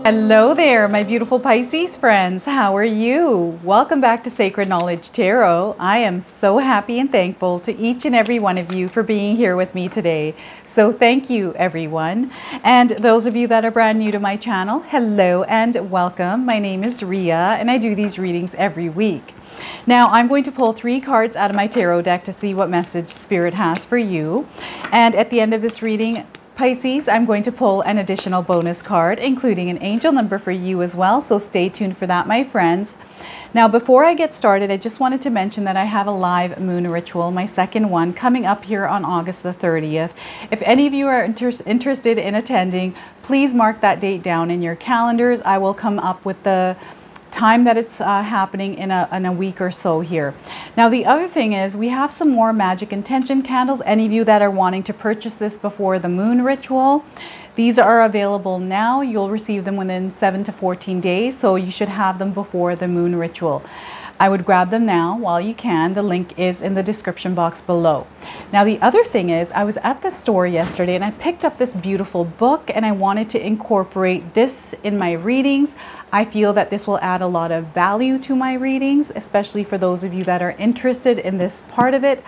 Hello there, my beautiful Pisces friends. How are you? Welcome back to Sacred Knowledge Tarot. I am so happy and thankful to each and every one of you for being here with me today. So thank you, everyone. And those of you that are brand new to my channel, hello and welcome. My name is Ria, and I do these readings every week. Now, I'm going to pull 3 cards out of my tarot deck to see what message Spirit has for you. And at the end of this reading, Pisces, I'm going to pull an additional bonus card, including an angel number for you as well. So stay tuned for that, my friends. Now, before I get started, I just wanted to mention that I have a live moon ritual, my second one, coming up here on August the 30th. If any of you are interested in attending, please mark that date down in your calendars. I will come up with the time that it's happening in a week or so here. Now, the other thing is we have some more magic intention candles. Any of you that are wanting to purchase this before the moon ritual, these are available now. You'll receive them within 7 to 14 days, so you should have them before the moon ritual. I would grab them now while you can. The link is in the description box below. Now, the other thing is I was at the store yesterday and I picked up this beautiful book and I wanted to incorporate this in my readings. I feel that this will add a lot of value to my readings, especially for those of you that are interested in this part of it.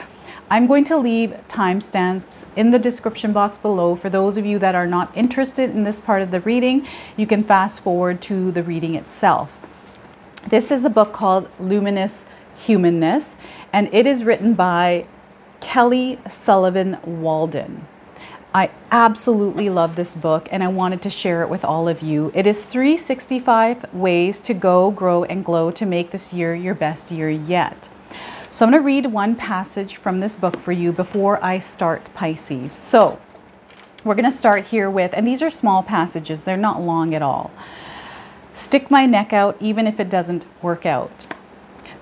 I'm going to leave timestamps in the description box below. For those of you that are not interested in this part of the reading, you can fast forward to the reading itself. This is a book called Luminous Humanness, and it is written by Kelly Sullivan Walden. I absolutely love this book, and I wanted to share it with all of you. It is 365 ways to go, grow, and glow to make this year your best year yet. So I'm going to read one passage from this book for you before I start, Pisces. So we're going to start here with, and these are small passages, they're not long at all. Stick my neck out even if it doesn't work out.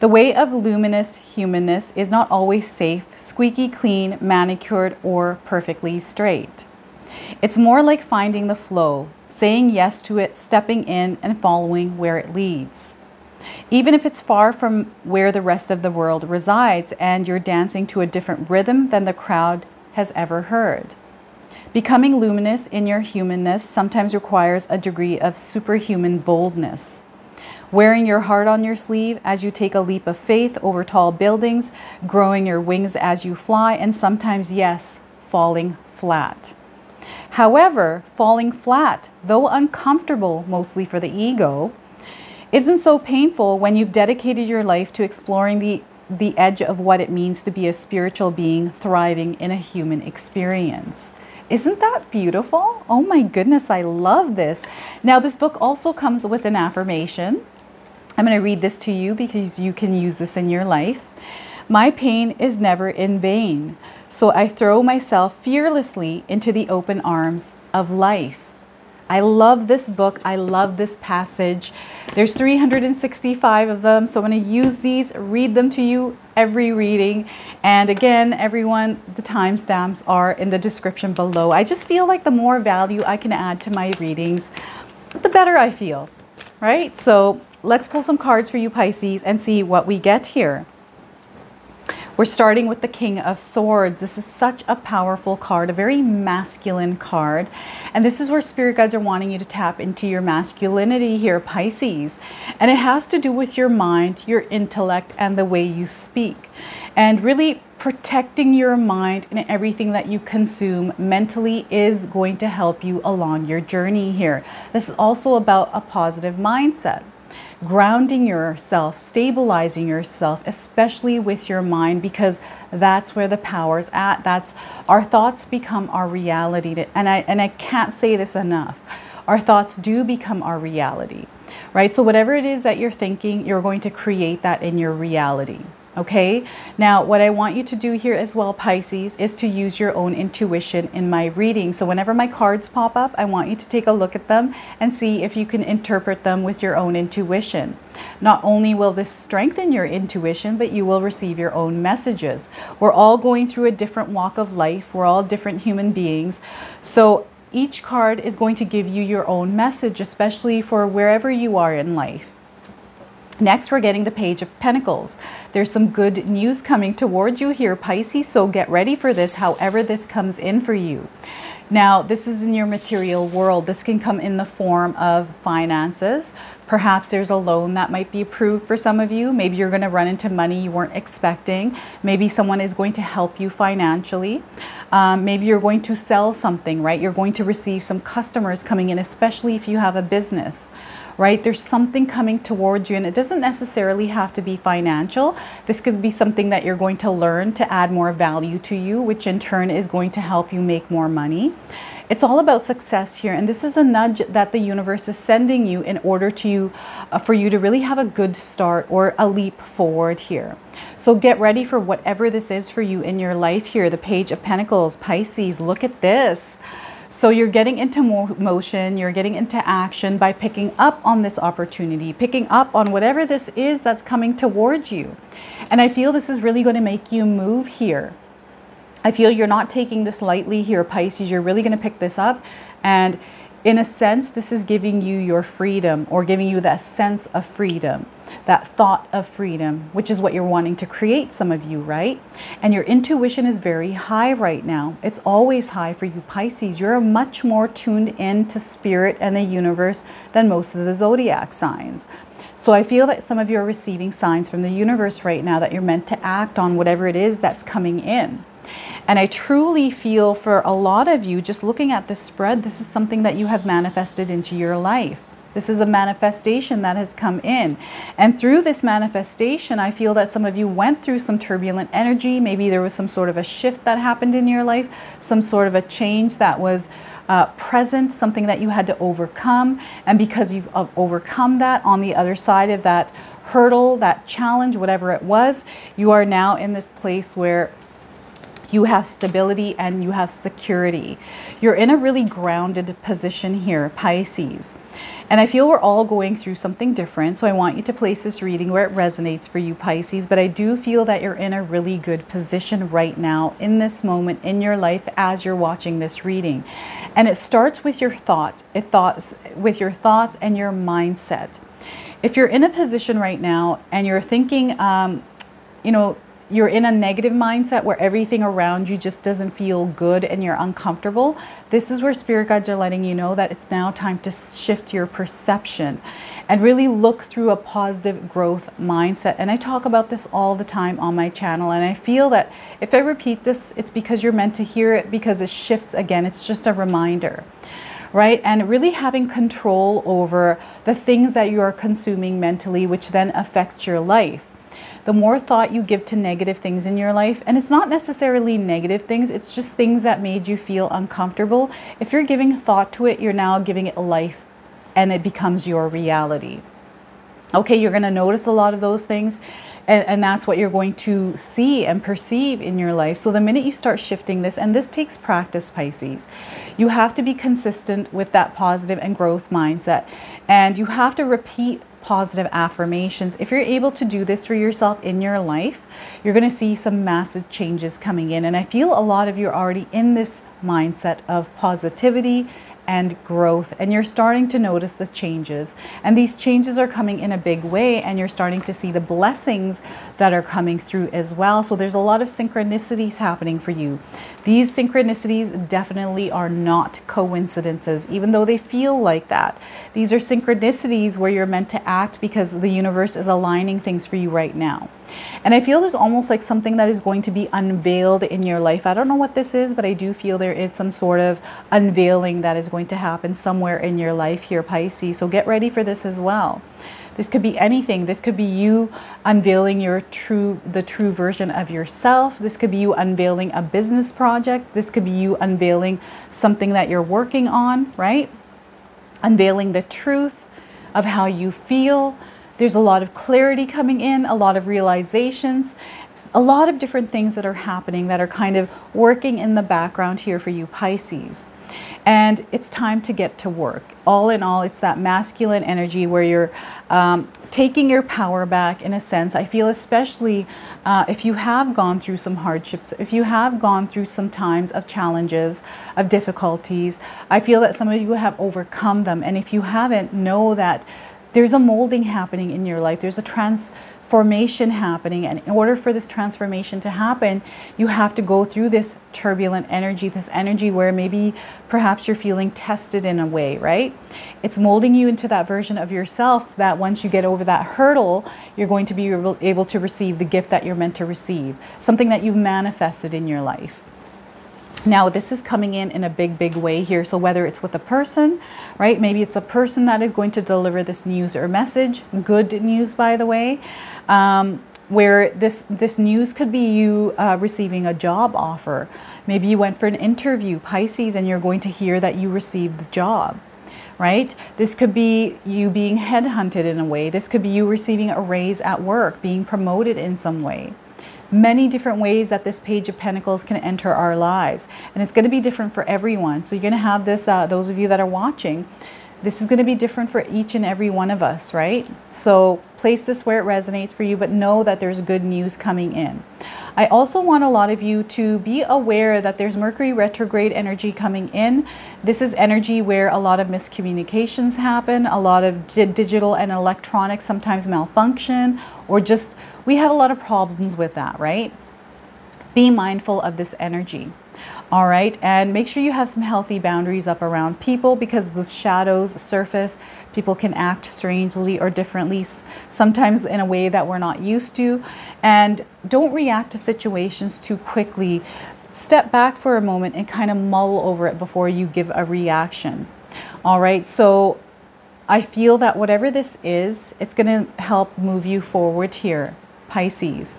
The way of luminous humanness is not always safe, squeaky clean, manicured, or perfectly straight. It's more like finding the flow, saying yes to it, stepping in, and following where it leads. Even if it's far from where the rest of the world resides and you're dancing to a different rhythm than the crowd has ever heard. Becoming luminous in your humanness sometimes requires a degree of superhuman boldness. Wearing your heart on your sleeve as you take a leap of faith over tall buildings, growing your wings as you fly, and sometimes, yes, falling flat. However, falling flat, though uncomfortable mostly for the ego, isn't so painful when you've dedicated your life to exploring the edge of what it means to be a spiritual being thriving in a human experience. Isn't that beautiful? Oh my goodness, I love this. Now, this book also comes with an affirmation. I'm going to read this to you because you can use this in your life. My pain is never in vain, so I throw myself fearlessly into the open arms of life. I love this book. I love this passage. There's 365 of them, so I'm going to use these, read them to you every reading. And again, everyone, the timestamps are in the description below. I just feel like the more value I can add to my readings, the better I feel, right? So let's pull some cards for you, Pisces, and see what we get here. We're starting with the King of Swords. This is such a powerful card, a very masculine card. And this is where spirit guides are wanting you to tap into your masculinity here, Pisces. And it has to do with your mind, your intellect, and the way you speak. And really protecting your mind and everything that you consume mentally is going to help you along your journey here. This is also about a positive mindset. Grounding yourself, stabilizing yourself, especially with your mind, because that's where the power's at. That's our thoughts become our reality. And I can't say this enough. Our thoughts do become our reality, right? So whatever it is that you're thinking, you're going to create that in your reality. Okay, now what I want you to do here as well, Pisces, is to use your own intuition in my reading. So whenever my cards pop up, I want you to take a look at them and see if you can interpret them with your own intuition. Not only will this strengthen your intuition, but you will receive your own messages. We're all going through a different walk of life. We're all different human beings. So each card is going to give you your own message, especially for wherever you are in life. Next, we're getting the Page of Pentacles. There's some good news coming towards you here, Pisces, so get ready for this, however this comes in for you. Now, this is in your material world. This can come in the form of finances. Perhaps there's a loan that might be approved for some of you. Maybe you're going to run into money you weren't expecting. Maybe someone is going to help you financially. Maybe you're going to sell something, right? You're going to receive some customers coming in, especially if you have a business. Right? There's something coming towards you, and it doesn't necessarily have to be financial. This could be something that you're going to learn to add more value to you, which in turn is going to help you make more money. It's all about success here, and this is a nudge that the universe is sending you in order to for you to really have a good start or a leap forward here. So get ready for whatever this is for you in your life here. The Page of Pentacles, Pisces, look at this. So you're getting into motion, you're getting into action by picking up on this opportunity, picking up on whatever this is that's coming towards you. And I feel this is really going to make you move here. I feel you're not taking this lightly here, Pisces. You're really going to pick this up. And in a sense, this is giving you your freedom, or giving you that sense of freedom, that thought of freedom, which is what you're wanting to create, some of you, right? And your intuition is very high right now. It's always high for you, Pisces. You're much more tuned in to spirit and the universe than most of the zodiac signs. So I feel that some of you are receiving signs from the universe right now that you're meant to act on whatever it is that's coming in. And I truly feel for a lot of you, just looking at this spread, this is something that you have manifested into your life. This is a manifestation that has come in. And through this manifestation, I feel that some of you went through some turbulent energy. Maybe there was some sort of a shift that happened in your life, some sort of a change that was present, something that you had to overcome. And because you've overcome that, on the other side of that hurdle, that challenge, whatever it was, you are now in this place where you have stability and you have security. You're in a really grounded position here, Pisces. And I feel we're all going through something different. So I want you to place this reading where it resonates for you, Pisces. But I do feel that you're in a really good position right now in this moment in your life as you're watching this reading. And it starts with your thoughts. With your thoughts and your mindset. If you're in a position right now and you're thinking, you know, you're in a negative mindset where everything around you just doesn't feel good and you're uncomfortable, this is where spirit guides are letting you know that it's now time to shift your perception and really look through a positive growth mindset. And I talk about this all the time on my channel, and I feel that if I repeat this, it's because you're meant to hear it, because it shifts again. It's just a reminder, right? And really having control over the things that you are consuming mentally, which then affect your life. The more thought you give to negative things in your life, and it's not necessarily negative things, it's just things that made you feel uncomfortable. If you're giving thought to it, you're now giving it a life and it becomes your reality. Okay, you're going to notice a lot of those things, and that's what you're going to see and perceive in your life. So the minute you start shifting this, and this takes practice, Pisces, you have to be consistent with that positive and growth mindset, and you have to repeat positive affirmations. If you're able to do this for yourself in your life, you're going to see some massive changes coming in. And I feel a lot of you are already in this mindset of positivity and growth, and you're starting to notice the changes, and these changes are coming in a big way, and you're starting to see the blessings that are coming through as well. So there's a lot of synchronicities happening for you. These synchronicities definitely are not coincidences, even though they feel like that. These are synchronicities where you're meant to act because the universe is aligning things for you right now. And I feel there's almost like something that is going to be unveiled in your life. I don't know what this is, but I do feel there is some sort of unveiling that is going to happen somewhere in your life here, Pisces. So get ready for this as well. This could be anything. This could be you unveiling the true version of yourself. This could be you unveiling a business project. This could be you unveiling something that you're working on, right? Unveiling the truth of how you feel. There's a lot of clarity coming in, a lot of realizations, a lot of different things that are happening that are kind of working in the background here for you, Pisces. And it's time to get to work. All in all, it's that masculine energy where you're taking your power back in a sense. I feel especially if you have gone through some hardships, if you have gone through some times of challenges, of difficulties, I feel that some of you have overcome them. And if you haven't, know that there's a molding happening in your life. There's a transformation happening. And in order for this transformation to happen, you have to go through this turbulent energy, this energy where maybe perhaps you're feeling tested in a way, right? It's molding you into that version of yourself that once you get over that hurdle, you're going to be able to receive the gift that you're meant to receive, something that you've manifested in your life. Now, this is coming in a big, big way here. So whether it's with a person, right? Maybe it's a person that is going to deliver this news or message. Good news, by the way. Where this news could be you receiving a job offer. Maybe you went for an interview, Pisces, and you're going to hear that you received the job, right? This could be you being headhunted in a way. This could be you receiving a raise at work, being promoted in some way. Many different ways that this Page of Pentacles can enter our lives. And it's going to be different for everyone. So you're going to have this, those of you that are watching, this is going to be different for each and every one of us, right? So place this where it resonates for you, but know that there's good news coming in. I also want a lot of you to be aware that there's Mercury retrograde energy coming in. This is energy where a lot of miscommunications happen, a lot of digital and electronic sometimes malfunction, or just we have a lot of problems with that, right? Be mindful of this energy. All right, and make sure you have some healthy boundaries up around people, because the shadows surface. People can act strangely or differently, sometimes in a way that we're not used to. And don't react to situations too quickly. Step back for a moment and kind of mull over it before you give a reaction. All right, so I feel that whatever this is, it's going to help move you forward here, Pisces.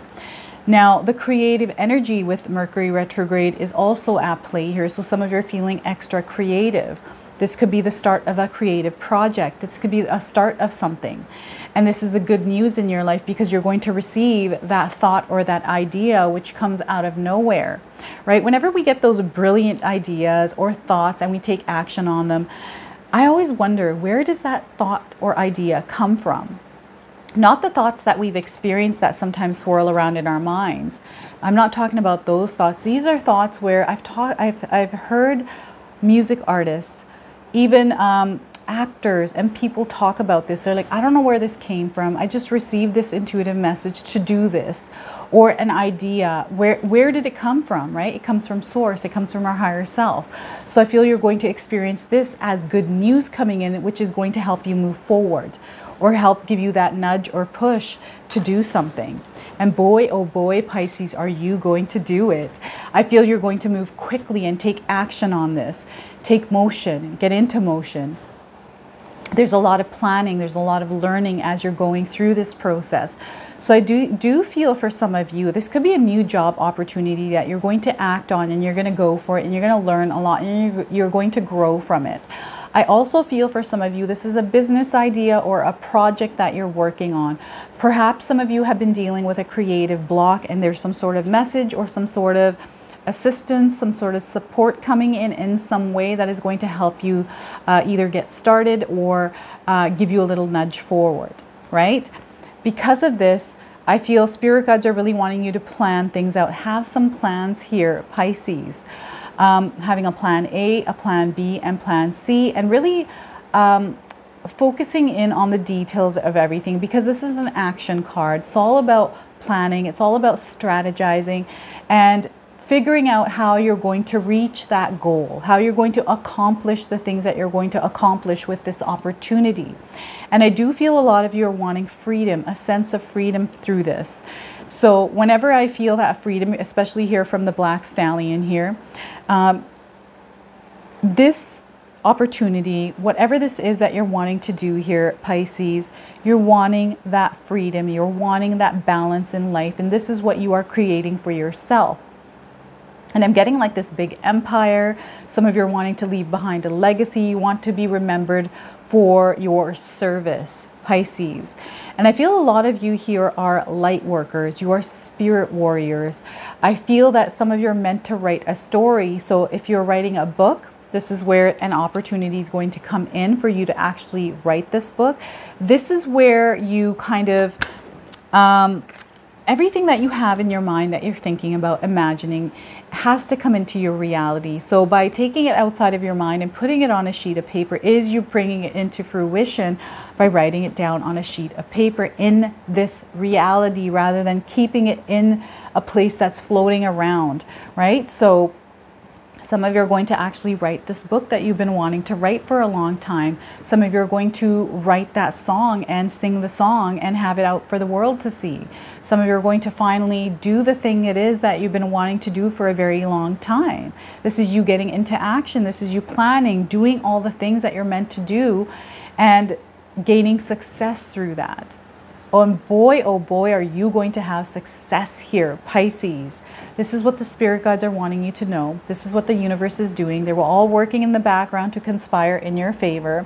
Now, the creative energy with Mercury retrograde is also at play here. So some of you are feeling extra creative. This could be the start of a creative project. This could be a start of something. And this is the good news in your life, because you're going to receive that thought or that idea which comes out of nowhere, right? Whenever we get those brilliant ideas or thoughts and we take action on them, I always wonder, where does that thought or idea come from? Not the thoughts that we've experienced that sometimes swirl around in our minds. I'm not talking about those thoughts. These are thoughts where I've heard music artists, even actors and people talk about this. They're like, I don't know where this came from. I just received this intuitive message to do this, or an idea. Where did it come from, right? It comes from source. It comes from our higher self. So I feel you're going to experience this as good news coming in, which is going to help you move forward, or help give you that nudge or push to do something. And boy, oh boy, Pisces, are you going to do it. I feel you're going to move quickly and take action on this. Take motion, get into motion. There's a lot of planning, there's a lot of learning as you're going through this process. So I do feel for some of you, this could be a new job opportunity that you're going to act on, and you're going to go for it, and you're going to learn a lot, and you're going to grow from it. I also feel for some of you, this is a business idea or a project that you're working on. Perhaps some of you have been dealing with a creative block, and there's some sort of message or some sort of assistance, some sort of support coming in some way that is going to help you either get started or give you a little nudge forward, right? Because of this, I feel spirit guides are really wanting you to plan things out. Have some plans here, Pisces. Having a plan A, a plan B, and plan C, and really focusing in on the details of everything, because this is an action card. It's all about planning. It's all about strategizing and figuring out how you're going to reach that goal, how you're going to accomplish the things that you're going to accomplish with this opportunity. And I do feel a lot of you are wanting freedom, a sense of freedom through this. So whenever I feel that freedom, especially here from the Black Stallion here, this opportunity, whatever this is that you're wanting to do here, Pisces, you're wanting that freedom, you're wanting that balance in life, and this is what you are creating for yourself. And I'm getting like this big empire. Some of you are wanting to leave behind a legacy. You want to be remembered for your service, Pisces. And I feel a lot of you here are light workers. You are spirit warriors. I feel that some of you are meant to write a story. So if you're writing a book, this is where an opportunity is going to come in for you to actually write this book. This is where you kind of everything that you have in your mind that you're thinking about, imagining, has to come into your reality. So by taking it outside of your mind and putting it on a sheet of paper, is you bringing it into fruition by writing it down on a sheet of paper in this reality, rather than keeping it in a place that's floating around, right? So some of you are going to actually write this book that you've been wanting to write for a long time. Some of you are going to write that song and sing the song and have it out for the world to see. Some of you are going to finally do the thing it is that you've been wanting to do for a very long time. This is you getting into action. This is you planning, doing all the things that you're meant to do and gaining success through that. Oh boy, are you going to have success here, Pisces. This is what the spirit guides are wanting you to know. This is what the universe is doing. They were all working in the background to conspire in your favor.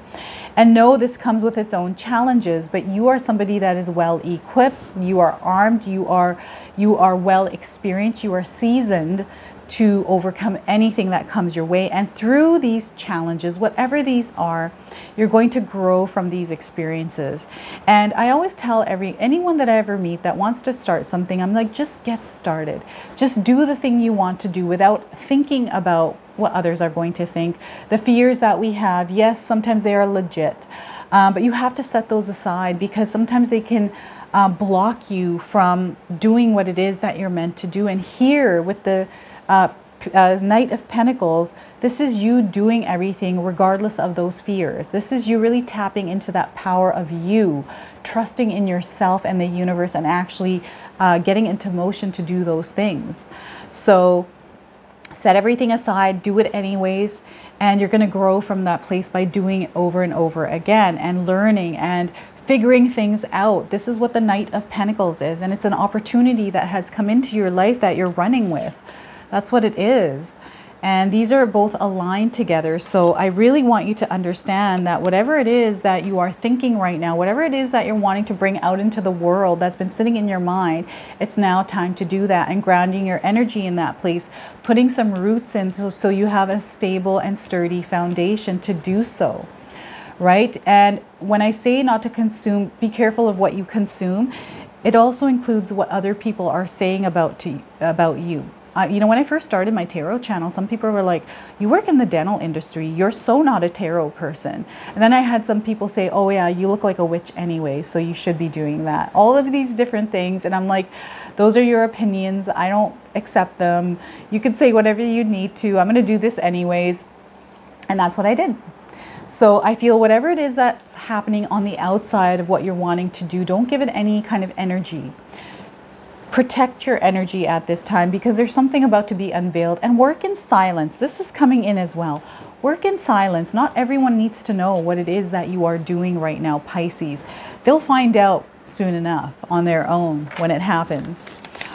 And know this comes with its own challenges, but you are somebody that is well equipped. You are armed. You are well experienced. You are seasoned to overcome anything that comes your way. And through these challenges, whatever these are, you're going to grow from these experiences. And I always tell anyone that I ever meet that wants to start something, I'm like, just get started. Just do the thing you want to do without thinking about what others are going to think. The fears that we have, yes, sometimes they are legit, but you have to set those aside, because sometimes they can block you from doing what it is that you're meant to do. And here with the Knight of Pentacles, this is you doing everything regardless of those fears. This is you really tapping into that power of you, trusting in yourself and the universe, and actually getting into motion to do those things. So set everything aside, do it anyways, and you're going to grow from that place by doing it over and over again and learning and figuring things out. This is what the Knight of Pentacles is, and it's an opportunity that has come into your life that you're running with. That's what it is. And these are both aligned together. So I really want you to understand that whatever it is that you are thinking right now, whatever it is that you're wanting to bring out into the world that's been sitting in your mind, it's now time to do that, and grounding your energy in that place, putting some roots in so you have a stable and sturdy foundation to do so. Right? And when I say not to consume, be careful of what you consume. It also includes what other people are saying about you. You know, when I first started my tarot channel, some people were like, you work in the dental industry, you're so not a tarot person. And then I had some people say, oh yeah, you look like a witch anyway, so you should be doing that. All of these different things. And I'm like, those are your opinions. I don't accept them. You can say whatever you need to. I'm going to do this anyways. And that's what I did. So I feel whatever it is that's happening on the outside of what you're wanting to do, don't give it any kind of energy. Protect your energy at this time, because there's something about to be unveiled. And work in silence. This is coming in as well. Work in silence. Not everyone needs to know what it is that you are doing right now, Pisces. They'll find out soon enough on their own when it happens.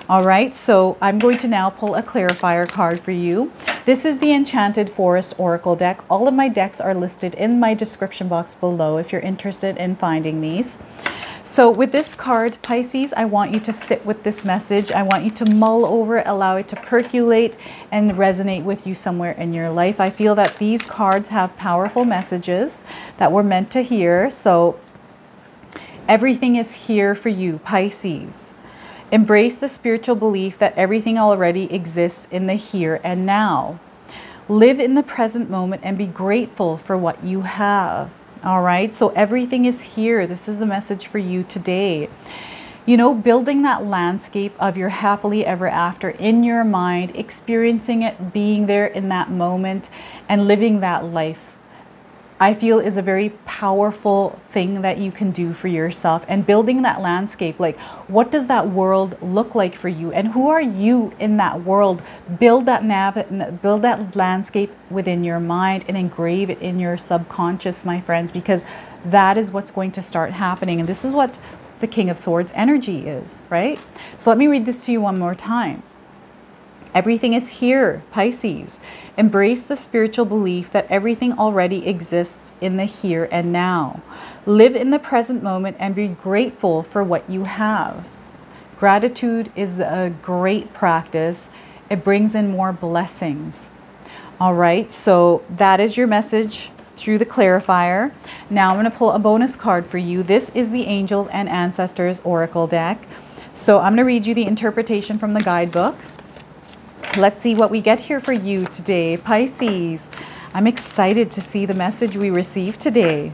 All right, so I'm going to now pull a clarifier card for you. This is the Enchanted Forest Oracle deck. All of my decks are listed in my description box below if you're interested in finding these. So with this card, Pisces, I want you to sit with this message. I want you to mull over it, allow it to percolate and resonate with you somewhere in your life. I feel that these cards have powerful messages that we're meant to hear. So everything is here for you, Pisces. Embrace the spiritual belief that everything already exists in the here and now. Live in the present moment and be grateful for what you have. All right, so everything is here. This is the message for you today. You know, building that landscape of your happily ever after in your mind, experiencing it, being there in that moment, and living that life, I feel is a very powerful thing that you can do for yourself. And building that landscape, like what does that world look like for you, and who are you in that world? Build that landscape within your mind and engrave it in your subconscious, my friends, because that is what's going to start happening. And this is what the King of Swords energy is, right? So let me read this to you one more time. Everything is here, Pisces. Embrace the spiritual belief that everything already exists in the here and now. Live in the present moment and be grateful for what you have. Gratitude is a great practice. It brings in more blessings. All right, so that is your message through the clarifier. Now I'm going to pull a bonus card for you. This is the Angels and Ancestors Oracle deck. So I'm going to read you the interpretation from the guidebook. Let's see what we get here for you today, Pisces. I'm excited to see the message we received today.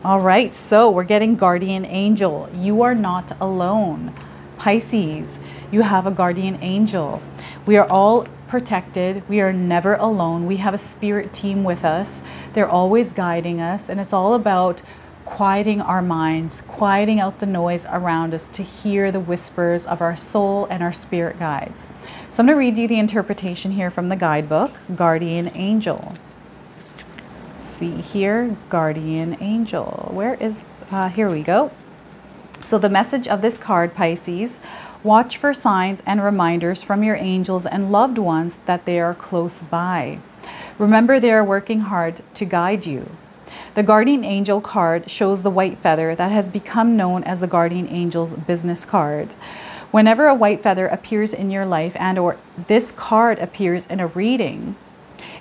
All right, so we're getting guardian angel. You are not alone. Pisces, you have a guardian angel. We are all protected. We are never alone. We have a spirit team with us. They're always guiding us, and it's all about quieting our minds, quieting out the noise around us to hear the whispers of our soul and our spirit guides. So I'm going to read you the interpretation here from the guidebook, Guardian Angel. See here, Guardian Angel. Where is, here we go. So the message of this card, Pisces, watch for signs and reminders from your angels and loved ones that they are close by. Remember, they are working hard to guide you. The Guardian Angel card shows the white feather that has become known as the Guardian Angel's business card. Whenever a white feather appears in your life and/or this card appears in a reading,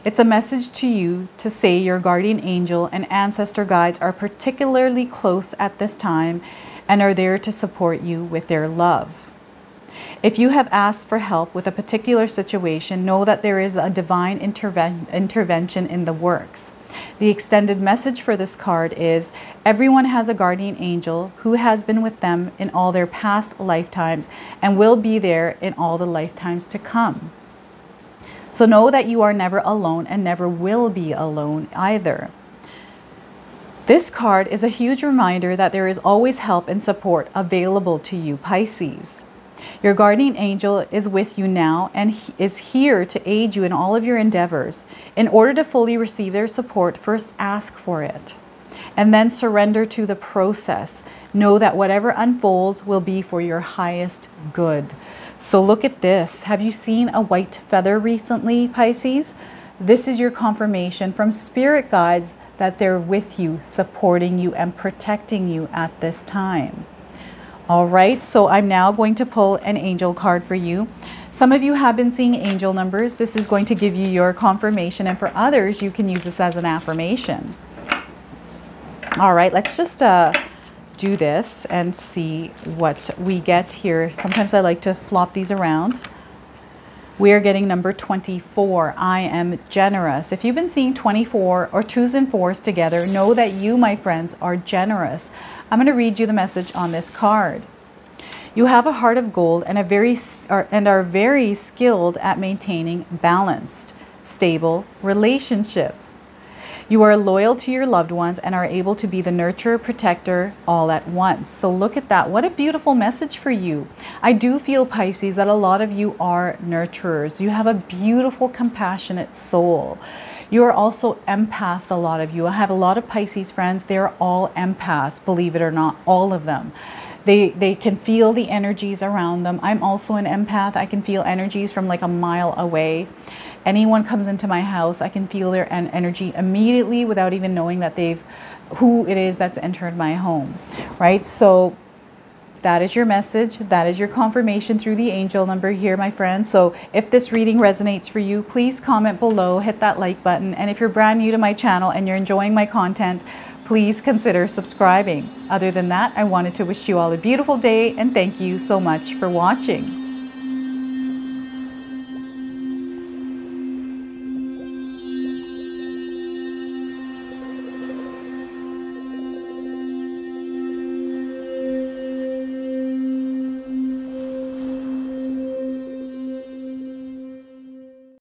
it's a message to you to say your guardian angel and ancestor guides are particularly close at this time and are there to support you with their love. If you have asked for help with a particular situation, know that there is a divine intervention in the works. The extended message for this card is everyone has a guardian angel who has been with them in all their past lifetimes and will be there in all the lifetimes to come. So know that you are never alone and never will be alone either. This card is a huge reminder that there is always help and support available to you, Pisces. Your guardian angel is with you now and is here to aid you in all of your endeavors. In order to fully receive their support, first ask for it and then surrender to the process. Know that whatever unfolds will be for your highest good. So look at this. Have you seen a white feather recently, Pisces? This is your confirmation from spirit guides that they're with you, supporting you and protecting you at this time. All right, so I'm now going to pull an angel card for you. Some of you have been seeing angel numbers. This is going to give you your confirmation, and for others, you can use this as an affirmation. All right, let's just do this and see what we get here. Sometimes I like to flop these around. We are getting number 24. I am generous. If you've been seeing 24 or 2s and 4s together, know that you, my friends, are generous. I'm going to read you the message on this card. You have a heart of gold and are very skilled at maintaining balanced, stable relationships. You are loyal to your loved ones and are able to be the nurturer, protector all at once. So look at that. What a beautiful message for you. I do feel, Pisces, that a lot of you are nurturers. You have a beautiful, compassionate soul. You are also empaths, a lot of you. I have a lot of Pisces friends. They're all empaths, believe it or not, all of them. They can feel the energies around them. I'm also an empath. I can feel energies from like a mile away. Anyone comes into my house, I can feel their energy immediately without even knowing that who it is that's entered my home, right? So that is your message. That is your confirmation through the angel number here, my friends. So if this reading resonates for you, please comment below, hit that like button. And if you're brand new to my channel and you're enjoying my content, please consider subscribing. Other than that, I wanted to wish you all a beautiful day and thank you so much for watching.